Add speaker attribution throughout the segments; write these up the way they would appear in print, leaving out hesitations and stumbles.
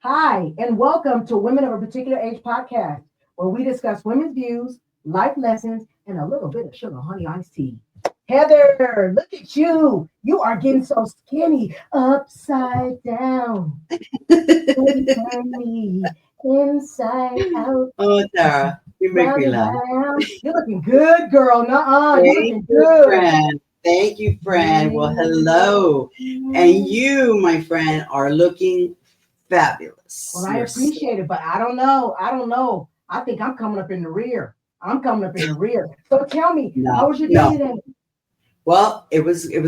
Speaker 1: Hi, and welcome to Women of a Particular Age podcast, where we discuss women's views, life lessons, and a little bit of sugar honey iced tea. Heather, look at you. You are getting so skinny, upside down. Turn me inside out,
Speaker 2: Oh, Tara, you make
Speaker 1: round
Speaker 2: me
Speaker 1: and
Speaker 2: laugh.
Speaker 1: round. You're looking good, girl. Nuh-uh, you're
Speaker 2: Thank
Speaker 1: looking
Speaker 2: you,
Speaker 1: good.
Speaker 2: friend. Thank you, friend. Well, hello. And you, my friend, are looking
Speaker 1: Well,
Speaker 2: fabulous.
Speaker 1: I
Speaker 2: You're so
Speaker 1: appreciate it, but I don't know. I don't know. I think I'm coming up in the rear. I'm coming up in the rear. So tell me,
Speaker 2: no,
Speaker 1: how was your day
Speaker 2: no.
Speaker 1: today?
Speaker 2: Well, it was good,
Speaker 1: Okay.
Speaker 2: it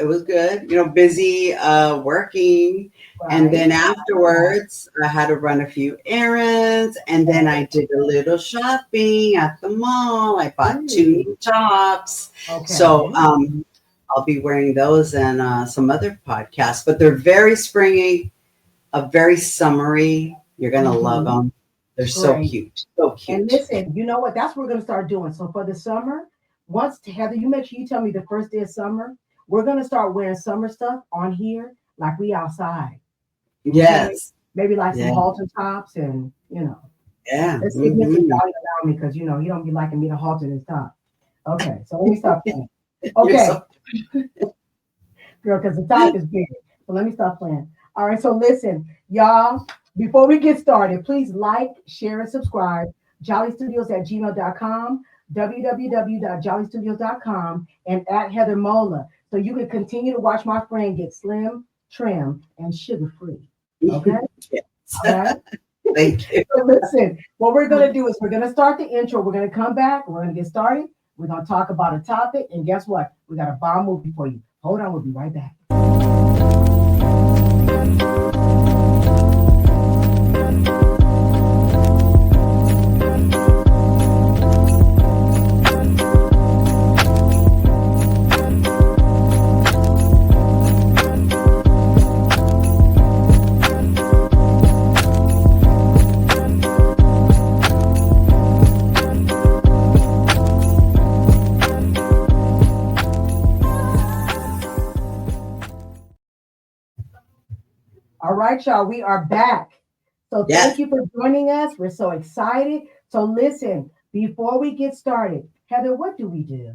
Speaker 2: was good, busy working. And
Speaker 1: Right.
Speaker 2: then afterwards, I had to run a few errands, and then I did a little shopping at the mall. I bought two
Speaker 1: Ooh,
Speaker 2: new tops. So
Speaker 1: okay.
Speaker 2: I'll be wearing those and some other podcasts, but they're very springy, very summery. You're going to love
Speaker 1: Hmm.
Speaker 2: them. They're so
Speaker 1: Great.
Speaker 2: cute. So
Speaker 1: And
Speaker 2: cute.
Speaker 1: listen, you know what? That's what we're going to start doing. So for the summer, once Heather, you make sure you tell me the first day of summer, we're going to start wearing summer stuff on here like we outside. Okay.
Speaker 2: Yes.
Speaker 1: Maybe like some
Speaker 2: Yeah.
Speaker 1: halter tops and,
Speaker 2: Yeah.
Speaker 1: let's see if Mr.
Speaker 2: Hmm.
Speaker 1: Jolly allow me because, he don't be liking me to halter his top. Okay. So let me stop playing.
Speaker 2: You're
Speaker 1: Okay.
Speaker 2: so
Speaker 1: Girl, because the top is big. So let me stop playing. All right, so listen, y'all, before we get started, please like, share, and subscribe. JollyStudios@gmail.com, www.jollystudios.com, and at Heather Mola. So you can continue to watch my friend get slim, trim, and sugar free. Okay?
Speaker 2: yes.
Speaker 1: All right.
Speaker 2: Thank you.
Speaker 1: So listen, what we're going to do is we're going to start the intro. We're going to come back. We're going to get started. We're going to talk about a topic. And guess what? We got a bomb movie for you. Hold on. We'll be right back. All right, y'all, we are back. So thank
Speaker 2: Yes.
Speaker 1: you for joining us. We're so excited. So listen, before we get started, Heather, what do we do?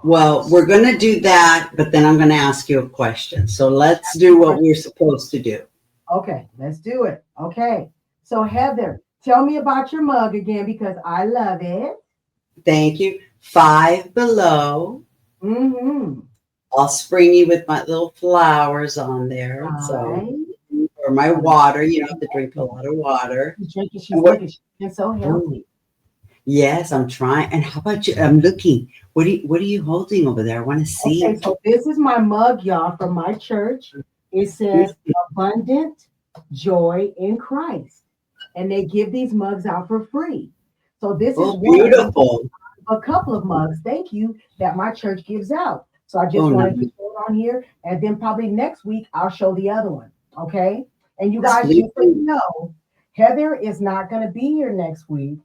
Speaker 2: Well, we're going to do that, but then I'm going to ask you a question. So let's do what we're supposed to do.
Speaker 1: Okay, let's do it. Okay. So Heather, tell me about your mug again because I love it.
Speaker 2: Thank you. Five Below,
Speaker 1: Mm-hmm.
Speaker 2: all springy with my little flowers on there. So,
Speaker 1: Right.
Speaker 2: or my
Speaker 1: Oh,
Speaker 2: water, you have to drink a lot of water.
Speaker 1: she's drinking,
Speaker 2: And
Speaker 1: she's looking, she's been so
Speaker 2: oh,
Speaker 1: healthy.
Speaker 2: yes, I'm trying. And how about you? I'm looking. What are you holding over there? I want to
Speaker 1: Okay,
Speaker 2: see.
Speaker 1: so this is my mug, y'all, from my church. It says abundant joy in Christ. And they give these mugs out for free. So this is
Speaker 2: Oh,
Speaker 1: one of
Speaker 2: beautiful.
Speaker 1: a couple of mugs, thank you, that my church gives out. So I
Speaker 2: Oh,
Speaker 1: just
Speaker 2: no.
Speaker 1: wanted to show it on here. And then probably next week, I'll show the other one. Okay. And you
Speaker 2: Yes,
Speaker 1: guys,
Speaker 2: please
Speaker 1: just so
Speaker 2: do.
Speaker 1: you know, Heather is not going to be here next week.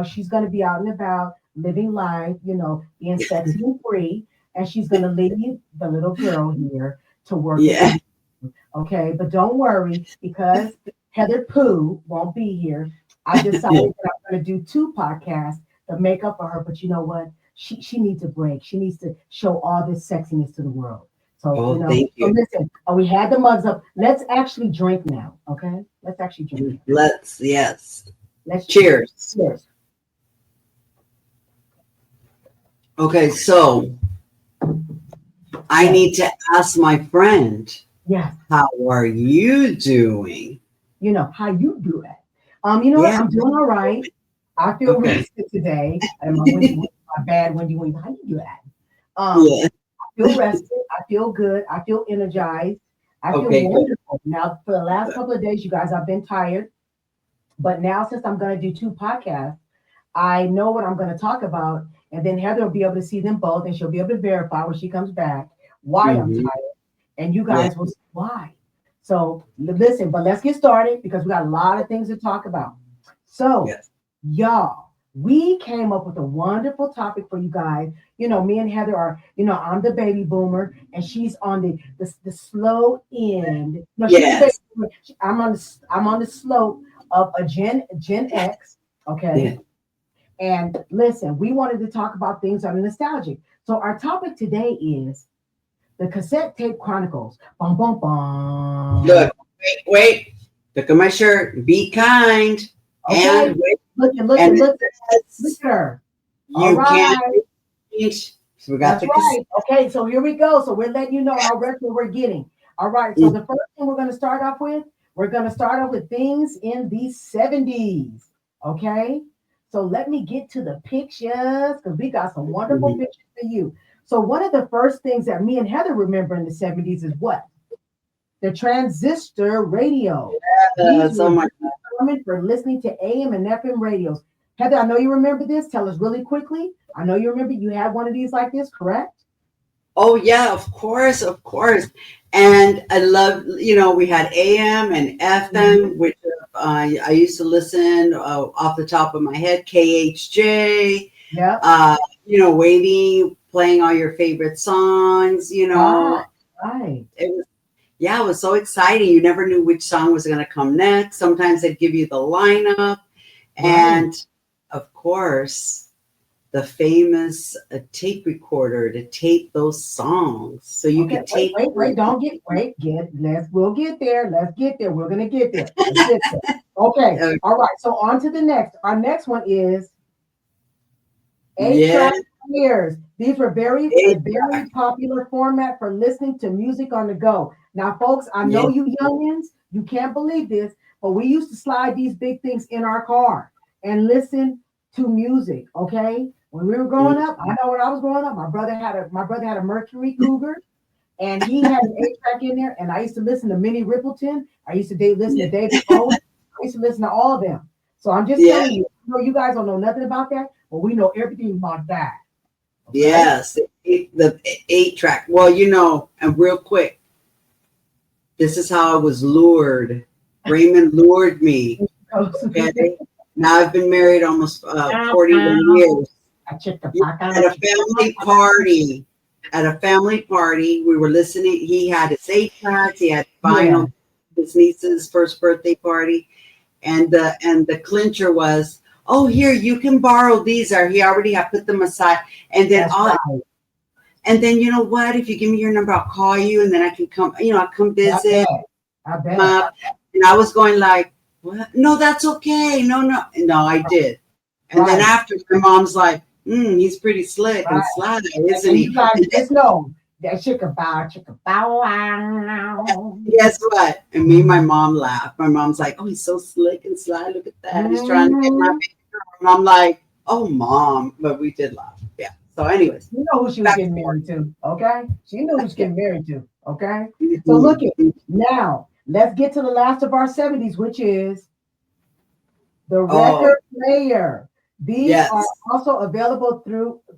Speaker 1: She's going to be out and about living life, being sexy and free. And she's going to leave the little girl here to work with
Speaker 2: Yeah.
Speaker 1: me. Okay. But don't worry because Heather Pooh won't be here. I decided that I'm going to do two podcasts to make up for her. But you know what? She needs a break. She needs to show all this sexiness to the world. So,
Speaker 2: Oh, thank
Speaker 1: so
Speaker 2: you.
Speaker 1: listen, we had the mugs up. Let's actually drink now. Okay. Let's actually drink now.
Speaker 2: Yes.
Speaker 1: Let's
Speaker 2: Cheers.
Speaker 1: cheers.
Speaker 2: Okay, so I
Speaker 1: Yes.
Speaker 2: need to ask my friend,
Speaker 1: Yes.
Speaker 2: how are you doing?
Speaker 1: How you do it. You know what?
Speaker 2: Yeah.
Speaker 1: I'm doing all right. I feel
Speaker 2: Okay.
Speaker 1: rested today. And my bad Wendy Williams. How you do that?
Speaker 2: Yeah.
Speaker 1: I feel rested. I feel good. I feel energized. I feel
Speaker 2: Okay, good.
Speaker 1: wonderful. Now, for the last couple of days, you guys, I've been tired. But now, since I'm going to do two podcasts, I know what I'm going to talk about. And then Heather will be able to see them both and she'll be able to verify when she comes back why I'm
Speaker 2: Hmm.
Speaker 1: tired. And you
Speaker 2: Yeah.
Speaker 1: guys will see why. So listen, but let's get started because we got a lot of things to talk about. So,
Speaker 2: Yes.
Speaker 1: y'all, we came up with a wonderful topic for you guys. Me and Heather are, I'm the baby boomer and she's on the slow end. No, she's the baby
Speaker 2: Yes.
Speaker 1: boomer. I'm on the slope of a Gen X. Okay.
Speaker 2: Yeah.
Speaker 1: And listen, we wanted to talk about things that are nostalgic. So our topic today is the cassette tape chronicles. Bum bum bum.
Speaker 2: Look, wait. Look at my shirt. Be kind.
Speaker 1: Okay.
Speaker 2: And wait.
Speaker 1: Look
Speaker 2: And
Speaker 1: at
Speaker 2: yes,
Speaker 1: her. All
Speaker 2: you can't
Speaker 1: right.
Speaker 2: change. So we got
Speaker 1: That's
Speaker 2: the
Speaker 1: right. Okay, so here we go. So we're letting you know how retro we're getting. All right. So the first thing we're going to start off with, things in the 70s. Okay. So let me get to the pictures because we got some wonderful
Speaker 2: cassette.
Speaker 1: pictures for you. So one of the first things that me and Heather remember in the 70s is what? The transistor radio. These
Speaker 2: So
Speaker 1: were
Speaker 2: much.
Speaker 1: determined for listening to AM and FM radios. Heather, I know you remember this. Tell us really quickly. I know you remember you had one of these like this, correct?
Speaker 2: Oh yeah, of course, of course. And I love, we had AM and FM, which I used to listen off the top of my head, KHJ,
Speaker 1: Yep.
Speaker 2: waiting, playing all your favorite songs,
Speaker 1: Right. Right.
Speaker 2: It was so exciting. You never knew which song was going to come next. Sometimes they'd give you the lineup.
Speaker 1: Right.
Speaker 2: And of course, the famous tape recorder to tape those songs. So you
Speaker 1: Okay.
Speaker 2: could tape.
Speaker 1: Wait. Don't get. We'll get there. Let's get there. We're gonna get there. Let's get there. Okay.
Speaker 2: Uh,
Speaker 1: All right. So on to the next. Our next one is
Speaker 2: yeah.
Speaker 1: 8-track players. These were a very
Speaker 2: Eight-track.
Speaker 1: popular format for listening to music on the go. Now, folks, I know
Speaker 2: Yeah.
Speaker 1: you youngins, you can't believe this, but we used to slide these big things in our car and listen to music. Okay, when we were growing up, I know when I was growing up, my brother had a Mercury Cougar, and he had an 8-track in there, and I used to listen to Minnie Riperton. I used to listen to David Bowie. I used to listen to all of them. So I'm just
Speaker 2: Yeah.
Speaker 1: telling you, you guys don't know nothing about that, but we know everything about that. Okay?
Speaker 2: Yes. The 8-track. Well, and real quick, this is how I was lured. Raymond lured me. Okay. Now I've been married almost 41 years. At a family party. We were listening. He had his 8-tracks. He had vinyl. His niece's first birthday party, and the clincher was, oh, here, you can borrow these, or he already had put them aside, and then and then you know what? If you give me your number, I'll call you, and then I can come. I'll come visit.
Speaker 1: I bet.
Speaker 2: And I was going like, what? No, that's okay. No, I did. And then after, my mom's like, he's pretty slick and sly, isn't he?
Speaker 1: You guys just know that chicka bow wow.
Speaker 2: Guess what? And me and my mom laughed. My mom's like, oh, he's so slick and sly. Look at that. He's trying to get my baby. And I'm like, oh, mom. But we did laugh. Yeah. So anyways.
Speaker 1: You know who she was getting married to, okay? She knew who she was getting married to, okay? So look at now. Let's get to the last of our 70s, which is the record player. These are also available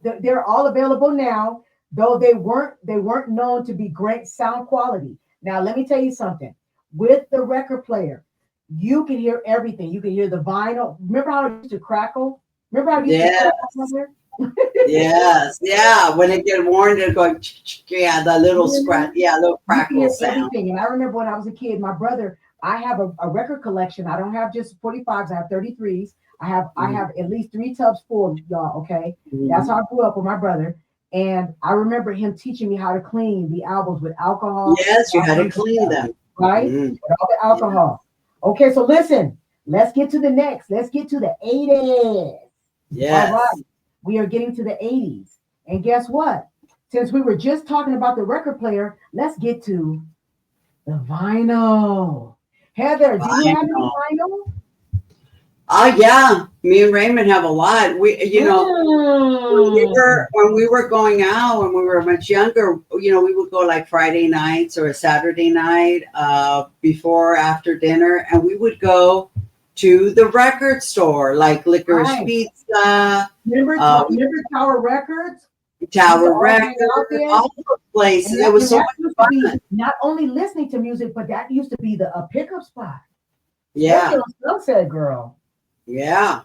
Speaker 1: they're all available now, though they weren't known to be great sound quality. Now, let me tell you something. With the record player, you can hear everything. You can hear the vinyl. Remember how it used to crackle? Remember how it used to crackle?
Speaker 2: Yes, yeah. When it get worn, they're going, the little scratch, little crackle sound.
Speaker 1: Everything. And I remember when I was a kid, my brother, I have a record collection. I don't have just 45s, I have 33s. I have at least 3 tubs full, y'all. Okay. That's how I grew up with my brother. And I remember him teaching me how to clean the albums with alcohol.
Speaker 2: Yes, you had to clean them.
Speaker 1: Right? With all the alcohol. Okay, so listen, let's get to the next. Let's get to the 80s.
Speaker 2: Yes.
Speaker 1: All right. We are getting to the 80s. And guess what? Since we were just talking about the record player, let's get to the vinyl. Heather, do you have any vinyl?
Speaker 2: Oh yeah, me and Raymond have a lot. When we were going out, when we were much younger, we would go like Friday nights or a Saturday night, before or after dinner, and we would go to the record store, like Licorice Pizza.
Speaker 1: Remember Tower Records?
Speaker 2: Tower Records, all those places. It was so much fun.
Speaker 1: Not only listening to music, but that used to be a pickup spot.
Speaker 2: Yeah.
Speaker 1: Sunset Girl.
Speaker 2: Yeah.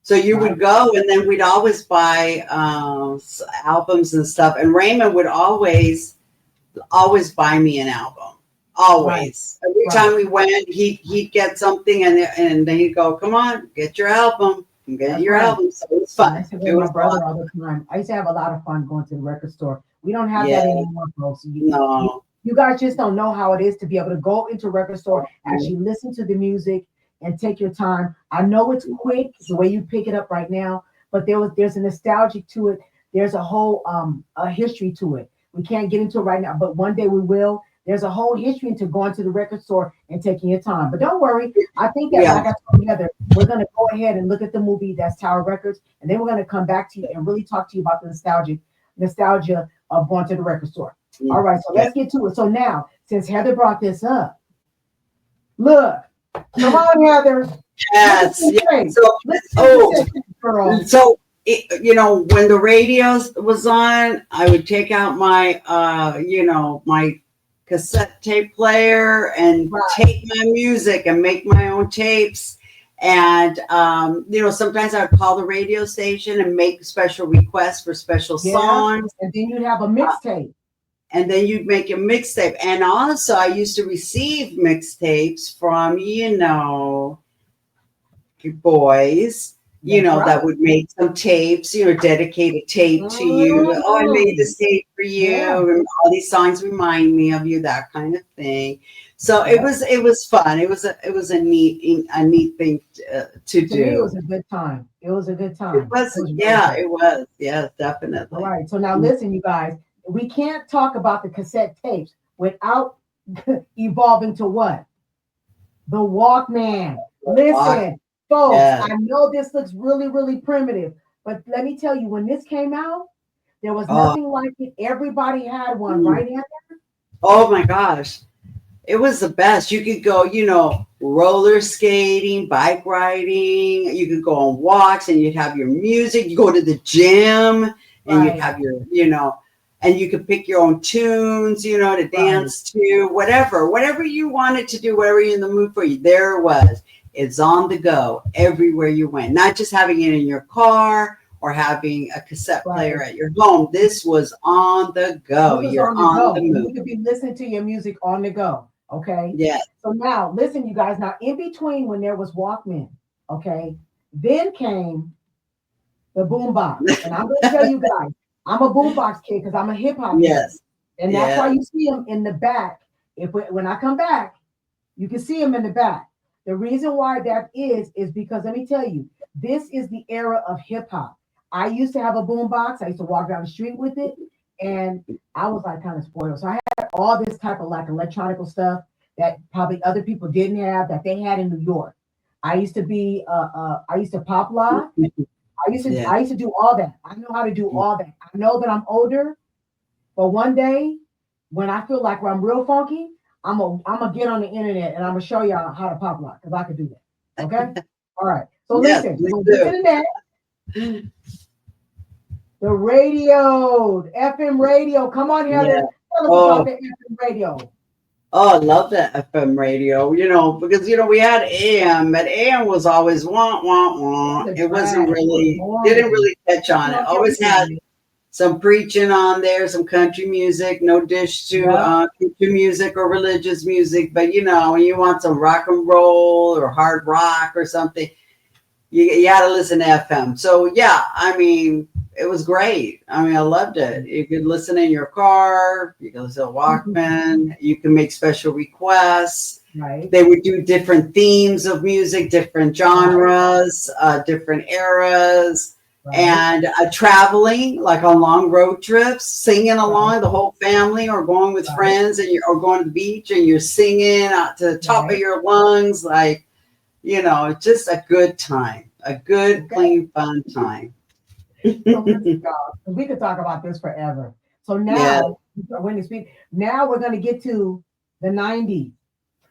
Speaker 2: So you would go, and then we'd always buy albums and stuff. And Raymond would always buy me an album. Always.
Speaker 1: Right.
Speaker 2: Every time we went, he'd get something, and then he'd go, "Come on, get your album. I'm getting your album." So it was fun.
Speaker 1: I used to go with my brother all the time. I used to have a lot of fun going to the record store. We don't have that anymore, folks. You guys just don't know how it is to be able to go into a record store, actually listen to the music, and take your time. I know it's quick the way you pick it up right now, but there's a nostalgic to it. There's a whole a history to it. We can't get into it right now, but one day we will. There's a whole history into going to the record store and taking your time. But don't worry, I think that like I told together, we're gonna go ahead and look at the movie that's Tower Records, and then we're gonna come back to you and really talk to you about the nostalgia of going to the record store. All right, so let's get to it. So now, since Heather brought this up, look. Come on, Heather.
Speaker 2: Yes. So when the radio was on, I would take out my my cassette tape player and tape my music and make my own tapes. And sometimes I would call the radio station and make special requests for special songs.
Speaker 1: And then you'd have a mixtape.
Speaker 2: And then you'd make a mixtape. And also I used to receive mixtapes from, boys, that would make some tapes, dedicate a tape to you. Oh, I made this tape for you. Yeah. And all these songs remind me of you, that kind of thing. So it was fun. It was a neat thing to do.
Speaker 1: Me, it was a good time. It was a good time.
Speaker 2: It was. Yeah, definitely.
Speaker 1: All right. So now listen, you guys. We can't talk about the cassette tapes without evolving to what? The Walkman. Listen, folks, I know this looks really, really primitive, but let me tell you, when this came out, there was nothing like it. Everybody had one, right, Heather?
Speaker 2: Oh my gosh. It was the best. You could go, roller skating, bike riding. You could go on walks and you'd have your music. You go to the gym and you'd have your, and you could pick your own tunes, to dance to, whatever you wanted to do, whatever you're in the mood for. There it was. It's on the go everywhere you went. Not just having it in your car or having a cassette player at your home. This was on the go. You're on the move.
Speaker 1: You could be listening to your music on the go. Okay.
Speaker 2: Yeah.
Speaker 1: So now, listen, you guys. Now, in between when there was Walkman, okay, then came the boombox, and I'm going to tell you guys. I'm a boombox kid because I'm a hip hop kid. And that's why you see them in the back. When I come back, you can see them in the back. The reason why that is because let me tell you, this is the era of hip hop. I used to have a boombox. I used to walk down the street with it, and I was like kind of spoiled. So I had all this type of like electronical stuff that probably other people didn't have that they had in New York. I used to pop lock. I used to do all that. I know how to do all that. I know that I'm older, but one day when I feel like I'm real funky, I'm gonna get on the internet and I'm gonna show y'all how to pop lock because I could do that. Okay? All right. So listen, we'll get to that. The radio, FM radio. Come on, Heather. Tell us about the FM radio.
Speaker 2: Oh, I love the FM radio, because, we had AM, but AM was always wah, wah, wah. It wasn't didn't really catch on. It always had some preaching on there, some country music, no dish to country music or religious music. But, when you want some rock and roll or hard rock or something, you had to listen to FM. So, it was great. I loved it. You could listen in your car. You could listen to Walkman. You can make special requests.
Speaker 1: Right.
Speaker 2: They would do different themes of music, different genres, different eras, and traveling, like on long road trips, singing along, the whole family, or going with friends, or going to the beach and you're singing out to the top of your lungs, like, just a good time, a good, clean, fun time.
Speaker 1: So we could talk about this forever. So now, now we're going to get to the 90s.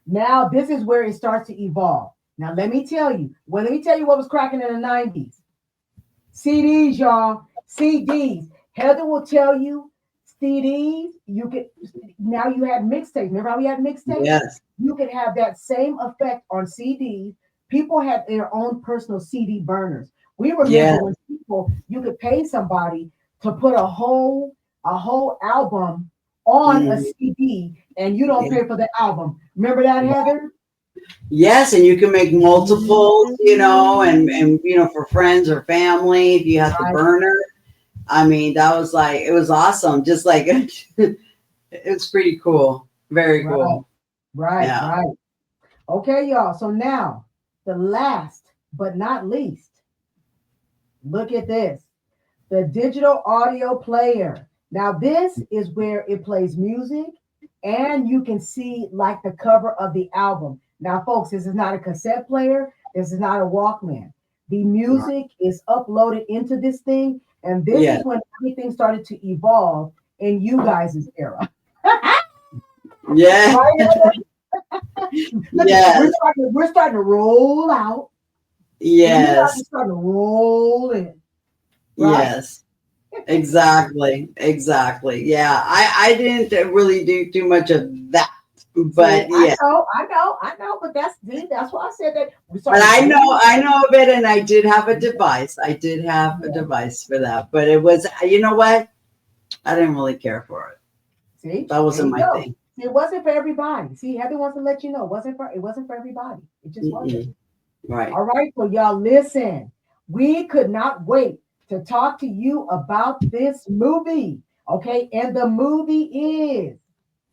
Speaker 1: Now this is where it starts to evolve. Now let me tell you what was cracking in the 90s. CDs, y'all. CDs. Heather will tell you CDs. You had mixtapes. Remember how we had mixtapes?
Speaker 2: Yes.
Speaker 1: You could have that same effect on CDs. People had their own personal CD burners. We remember
Speaker 2: Yeah.
Speaker 1: when you could pay somebody to put a whole album on a
Speaker 2: Mhm.
Speaker 1: CD, and you don't
Speaker 2: Yeah.
Speaker 1: pay for the album. Remember that, Heather?
Speaker 2: Yes, and you can make multiples, and for friends or family if you have the
Speaker 1: Right,
Speaker 2: burner. I mean, that was like it was awesome. Just like it's pretty cool. Very
Speaker 1: right,
Speaker 2: cool.
Speaker 1: right,
Speaker 2: Yeah.
Speaker 1: right. Okay, y'all. So now, the last but not least, look at this. The digital audio player. Now, this is where it plays music and you can see like the cover of the album. Now, folks, this is not a cassette player. This is not a Walkman. The music is uploaded into this thing. And this
Speaker 2: Yeah.
Speaker 1: is when everything started to evolve in you guys' era.
Speaker 2: Yeah.
Speaker 1: Right? Look at
Speaker 2: Yes.
Speaker 1: we're starting to roll out. And you guys are
Speaker 2: Yes.
Speaker 1: starting to roll in. Right?
Speaker 2: Yes. Exactly. Exactly. Yeah. I didn't really do too much of that, but
Speaker 1: See,
Speaker 2: yeah.
Speaker 1: I know, but that's why I said that we
Speaker 2: But
Speaker 1: started rolling.
Speaker 2: I know of it, and I did have a device. I did have a
Speaker 1: Yeah.
Speaker 2: device for that, but it was, you know what? I didn't really care for it.
Speaker 1: See,
Speaker 2: That
Speaker 1: there
Speaker 2: wasn't
Speaker 1: you
Speaker 2: my
Speaker 1: go.
Speaker 2: thing.
Speaker 1: See, it wasn't for everybody. See, Heather wants to let you know it wasn't for everybody. It just wasn't.
Speaker 2: Mm-mm. Right.
Speaker 1: All right, so y'all listen. We could not wait to talk to you about this movie. Okay, and the movie is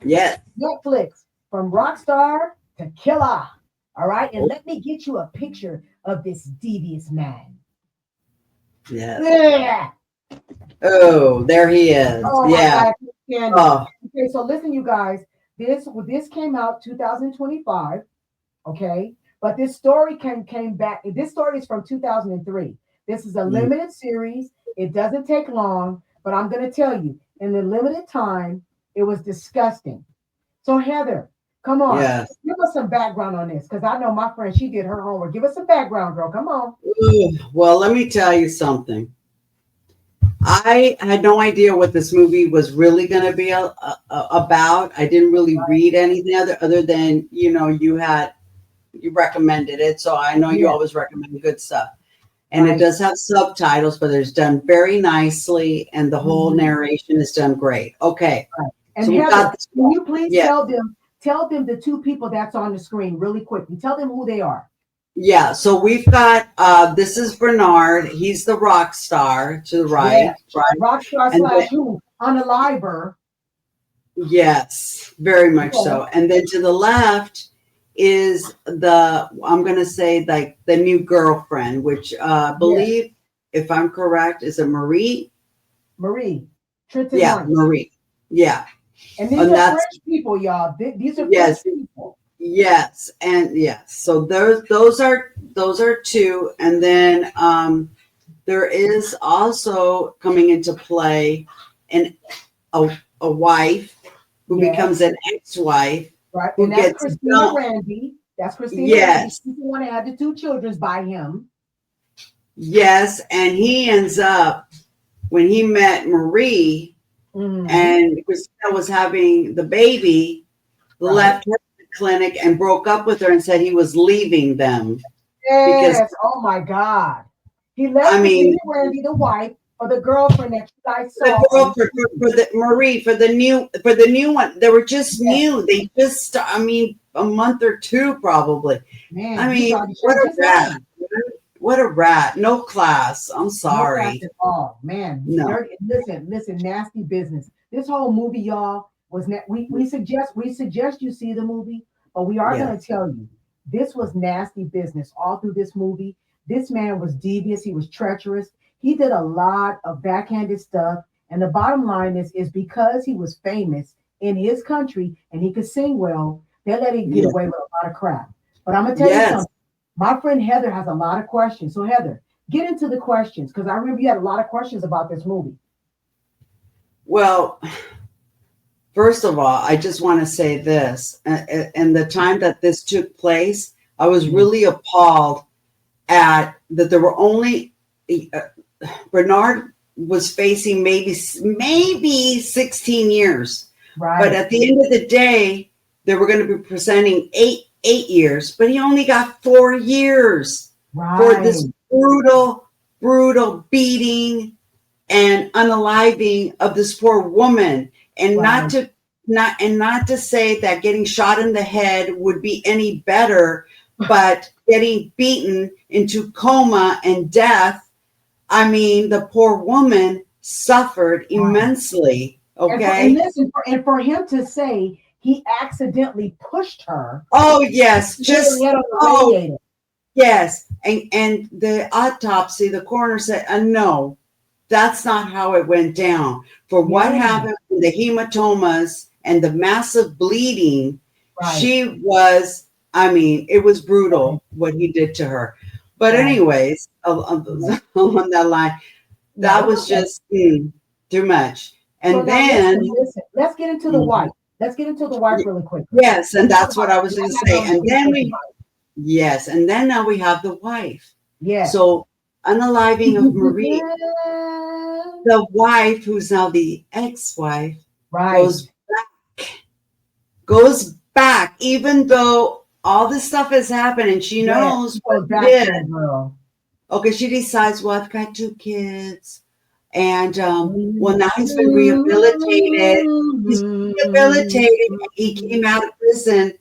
Speaker 2: Yes.
Speaker 1: Netflix from Rockstar to Killer. All right, and let me get you a picture of this devious man.
Speaker 2: Yes.
Speaker 1: Yeah.
Speaker 2: Oh, there he is.
Speaker 1: Oh my
Speaker 2: Yeah.
Speaker 1: God, I can't stand it.
Speaker 2: Oh,
Speaker 1: Okay, so listen, you guys. This came out 2025. Okay, but this story came back. This story is from 2003. This is a
Speaker 2: mm,
Speaker 1: limited series. It doesn't take long, but I'm going to tell you, in the limited time, it was disgusting. So Heather, come on,
Speaker 2: yes.
Speaker 1: give us some background on this because I know my friend. She did her homework. Give us some background, girl. Come on.
Speaker 2: Ooh, well, let me tell you something. I had no idea what this movie was really going to be about. I didn't really read anything other than you recommended it, so I know you
Speaker 1: Yeah,
Speaker 2: always recommend good stuff. And it
Speaker 1: right.
Speaker 2: does have subtitles, but it's done very nicely, and the whole
Speaker 1: Mhm.
Speaker 2: narration is done great. Okay,
Speaker 1: Right. And
Speaker 2: so we
Speaker 1: Heather,
Speaker 2: got this.
Speaker 1: can you please
Speaker 2: Yeah,
Speaker 1: tell them the two people that's on the screen really quickly. Tell them who they are.
Speaker 2: yeah. So we've got this is Bernard. He's the rock star to the
Speaker 1: Yeah.
Speaker 2: right, right,
Speaker 1: Rockstar
Speaker 2: and then
Speaker 1: slash who? Unaliver.
Speaker 2: yes, very much
Speaker 1: Okay.
Speaker 2: so. And then to the left is I'm gonna say like the new girlfriend, which
Speaker 1: Yeah.
Speaker 2: believe if I'm correct is a Marie.
Speaker 1: Marie. Trenton
Speaker 2: Yeah,
Speaker 1: White.
Speaker 2: Marie. Yeah,
Speaker 1: And these
Speaker 2: and
Speaker 1: are
Speaker 2: that's
Speaker 1: French people, y'all. These are French
Speaker 2: yes,
Speaker 1: people.
Speaker 2: yes, and yes. So those are two, and then there is also coming into play an a wife who
Speaker 1: Yes.
Speaker 2: becomes an ex-wife
Speaker 1: Right.
Speaker 2: who
Speaker 1: And that's
Speaker 2: gets
Speaker 1: Christina
Speaker 2: dumped.
Speaker 1: Randy. That's Christina Randy.
Speaker 2: Yes,
Speaker 1: She's the one that had the two children by him.
Speaker 2: yes, and he ends up when he met Marie
Speaker 1: Hmm.
Speaker 2: and Christina was having the baby,
Speaker 1: Right.
Speaker 2: left her at the clinic and broke up with her and said he was leaving them because
Speaker 1: Yes. Oh my God. He left
Speaker 2: I
Speaker 1: Christina
Speaker 2: mean
Speaker 1: Randy, the wife, for the girlfriend that you guys
Speaker 2: the
Speaker 1: saw on
Speaker 2: girl
Speaker 1: the
Speaker 2: for
Speaker 1: screen.
Speaker 2: the Marie for the new one they were just
Speaker 1: Yes.
Speaker 2: new they just I mean a month or two probably.
Speaker 1: Man,
Speaker 2: I
Speaker 1: he
Speaker 2: mean
Speaker 1: thought she
Speaker 2: what
Speaker 1: was
Speaker 2: a
Speaker 1: just
Speaker 2: rat,
Speaker 1: lying.
Speaker 2: what a rat, no class, I'm
Speaker 1: No class
Speaker 2: sorry.
Speaker 1: at all. Man,
Speaker 2: No.
Speaker 1: dirty. Listen, nasty business. This whole movie, y'all, was we suggest you see the movie, but we are
Speaker 2: Yeah.
Speaker 1: gonna tell you this was nasty business all through this movie. This man was devious, he was treacherous, he did a lot of backhanded stuff. And the bottom line is because he was famous in his country and he could sing well, they let him get
Speaker 2: Yeah.
Speaker 1: away with a lot of crap. But I'm gonna tell you
Speaker 2: Yes.
Speaker 1: something. My friend Heather has a lot of questions. So Heather, get into the questions because I remember you had a lot of questions about this movie.
Speaker 2: Well, first of all, I just want to say this. And the time that this took place, I was
Speaker 1: Yeah.
Speaker 2: really appalled at that there were only uh, Bernard was facing maybe 16 years. But
Speaker 1: Right,
Speaker 2: at the end of the day, they were going to be presenting eight years, but he only got 4 years for
Speaker 1: right,
Speaker 2: this brutal brutal beating and unaliving of this poor woman. And not to say that getting shot in the head would be any better, but getting beaten into coma and death. I mean, the poor woman suffered immensely. Okay.
Speaker 1: And listen, for him to say he accidentally pushed her.
Speaker 2: Oh yes, yes. And the autopsy, the coroner said, no, that's not how it went down. For what happened, the hematomas and the massive bleeding, she was, I mean, it was brutal what he did to her. But anyways, on that line, that was just too much. And so then
Speaker 1: listen, let's get into the wife. Let's get into the wife really quick.
Speaker 2: Yes, and that's what I was going to say. And then now we have the wife.
Speaker 1: Yeah.
Speaker 2: So unaliving of Marie, the wife, who's now the ex-wife, goes back, even though all this stuff has happened and she knows what did. Okay, she decides, well, I've got 2 kids. And well, now he's been rehabilitated. He's rehabilitated. He came out of prison.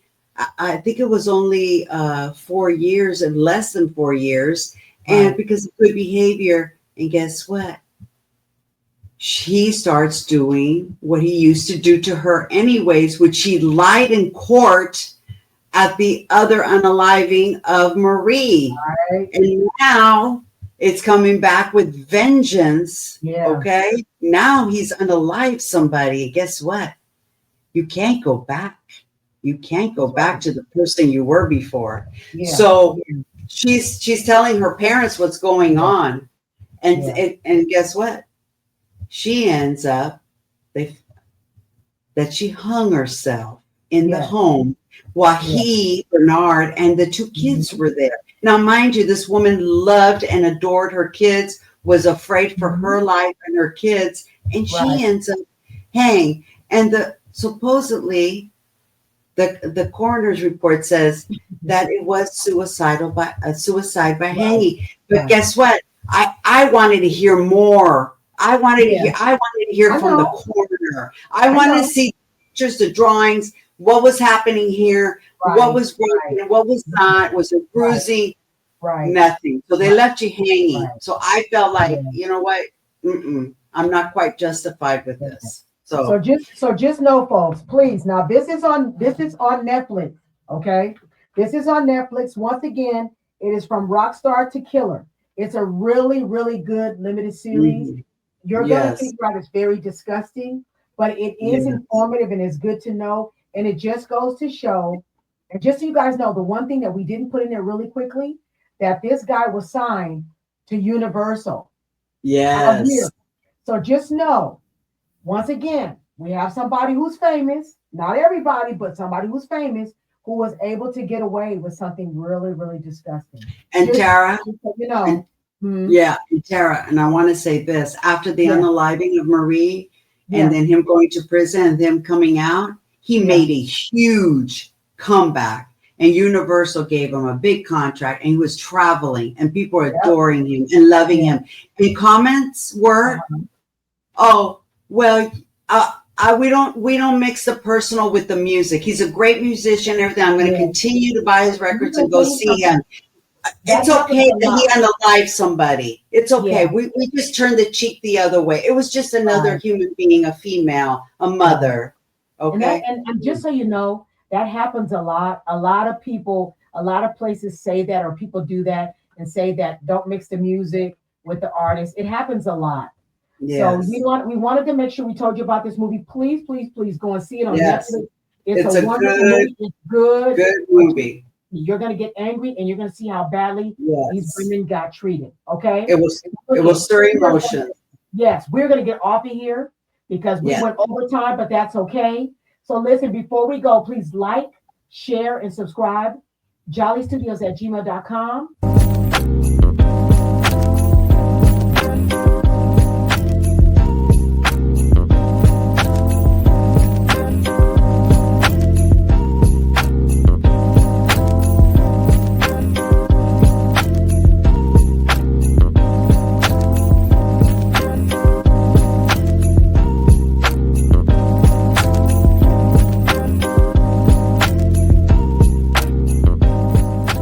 Speaker 2: I think it was only 4 years and less than 4 years. And because of good behavior. And guess what? He starts doing what he used to do to her anyways, which she lied in court at the other unaliving of Marie. And now it's coming back with vengeance. Okay. Now he's unalive somebody. Guess what? You can't go back. You can't go back to the person you were before. So she's telling her parents what's going on. And guess what? She ends up that she hung herself in the home while he, Bernard, and the 2 kids were there. Now, mind you, this woman loved and adored her kids, was afraid for her life and her kids, and she ends up hanging. And supposedly the coroner's report says that it was suicide by hanging. But guess what? I wanted to hear more. I wanted to hear from the coroner. I wanted to see pictures, the drawings, what was happening here, what was broken, what was not, was it bruising? Nothing. So they left you hanging. So I felt like, you know what? I'm not quite justified with this. So
Speaker 1: just know, folks, please. Now this is on Netflix. Okay, this is on Netflix. Once again, it is From Rockstar to Killer. It's a really, really good limited series. You're gonna figure out it's very disgusting, but it is informative and it's good to know. And it just goes to show, and just so you guys know, the one thing that we didn't put in there really quickly, that this guy was signed to Universal.
Speaker 2: Yes.
Speaker 1: So just know, once again, we have somebody who's famous, not everybody, but somebody who's famous, who was able to get away with something really, really disgusting.
Speaker 2: And just, Tara,
Speaker 1: you know.
Speaker 2: And Tara, and I want to say this, after the unaliving of Marie and then him going to prison and them coming out, he made a huge comeback, and Universal gave him a big contract, and he was traveling, and people were adoring him and loving him. And comments were, "Oh, well, we don't mix the personal with the music. He's a great musician, and everything. I'm going to continue to buy his records and go see him. It's okay that he unalived somebody. It's okay. We just turned the cheek the other way. It was just another human being, a female, a mother." Okay.
Speaker 1: And just so you know, that happens a lot. A lot of people, a lot of places say that, or people do that and say that don't mix the music with the artist. It happens a lot. So we wanted to make sure we told you about this movie. Please, please, please go and see it on Netflix. It's a wonderful movie. It's good
Speaker 2: movie.
Speaker 1: You're gonna get angry and you're gonna see how badly these women got treated. Okay.
Speaker 2: It was stirring emotions.
Speaker 1: Yes, we're gonna get off of here because we went overtime, but that's okay. So listen, before we go, please like, share, and subscribe. JollyStudios@gmail.com.